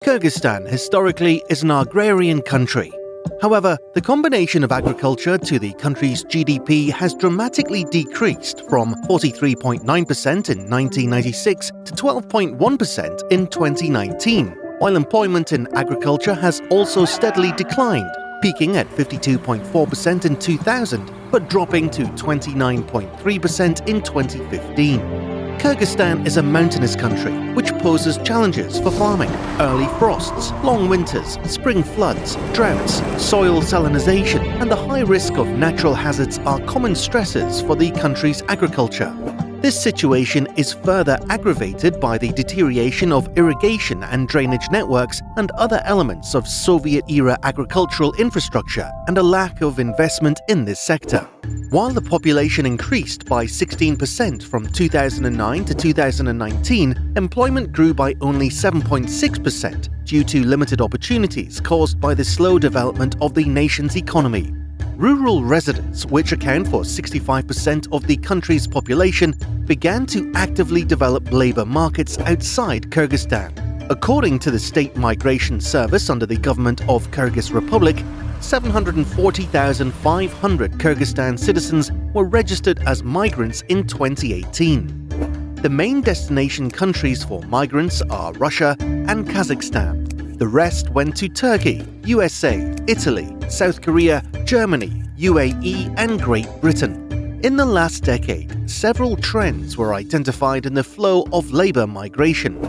Kyrgyzstan historically is an agrarian country. However, the combination of agriculture to the country's GDP has dramatically decreased from 43.9% in 1996 to 12.1% in 2019, while employment in agriculture has also steadily declined, peaking at 52.4% in 2000 but dropping to 29.3% in 2015. Kyrgyzstan is a mountainous country, which poses challenges for farming. Early frosts, long winters, spring floods, droughts, soil salinization, and the high risk of natural hazards are common stresses for the country's agriculture. This situation is further aggravated by the deterioration of irrigation and drainage networks and other elements of Soviet-era agricultural infrastructure and a lack of investment in this sector. While the population increased by 16% from 2009 to 2019, employment grew by only 7.6% due to limited opportunities caused by the slow development of the nation's economy. Rural residents, which account for 65% of the country's population, began to actively develop labor markets outside Kyrgyzstan. According to the State Migration Service under the government of Kyrgyz Republic, 740,500 Kyrgyzstan citizens were registered as migrants in 2018. The main destination countries for migrants are Russia and Kazakhstan. The rest went to Turkey, USA, Italy, South Korea, Germany, UAE, and Great Britain. In the last decade, several trends were identified in the flow of labor migration.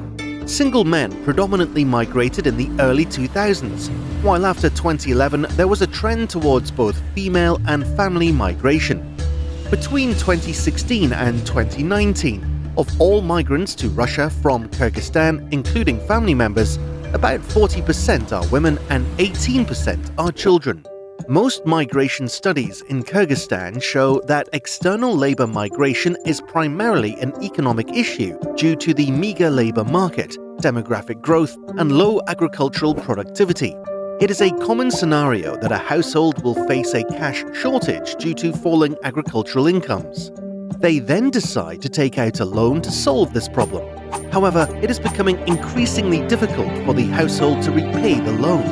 Single men predominantly migrated in the early 2000s, while after 2011 there was a trend towards both female and family migration. Between 2016 and 2019, of all migrants to Russia from Kyrgyzstan, including family members, about 40% are women and 18% are children. Most migration studies in Kyrgyzstan show that external labor migration is primarily an economic issue due to the meager labor market, demographic growth, and low agricultural productivity. It is a common scenario that a household will face a cash shortage due to falling agricultural incomes. They then decide to take out a loan to solve this problem. However, it is becoming increasingly difficult for the household to repay the loan.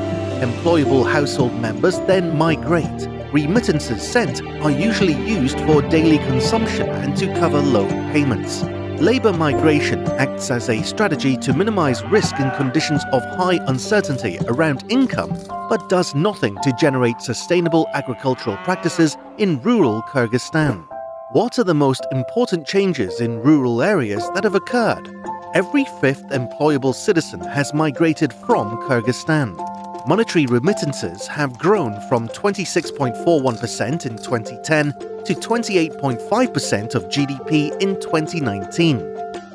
Employable household members then migrate. Remittances sent are usually used for daily consumption and to cover loan payments. Labor migration acts as a strategy to minimize risk in conditions of high uncertainty around income, but does nothing to generate sustainable agricultural practices in rural Kyrgyzstan. What are the most important changes in rural areas that have occurred? Every fifth employable citizen has migrated from Kyrgyzstan. Monetary remittances have grown from 26.41% in 2010 to 28.5% of GDP in 2019.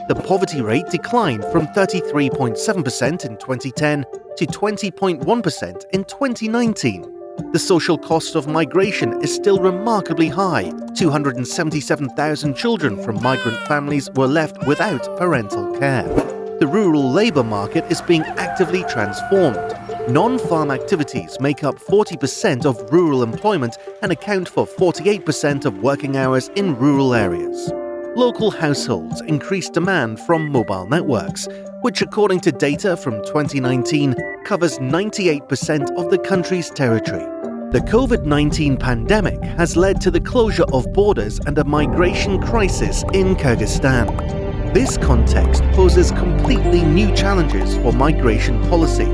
The poverty rate declined from 33.7% in 2010 to 20.1% in 2019. The social cost of migration is still remarkably high. 277,000 children from migrant families were left without parental care. The rural labor market is being actively transformed. Non-farm activities make up 40% of rural employment and account for 48% of working hours in rural areas. Local households increase demand from mobile networks, which according to data from 2019 covers 98% of the country's territory. The COVID-19 pandemic has led to the closure of borders and a migration crisis in Kyrgyzstan. This context poses completely new challenges for migration policy.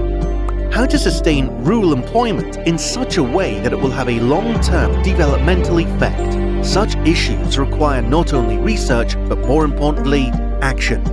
How to sustain rural employment in such a way that it will have a long-term developmental effect. Such issues require not only research, but more importantly, action.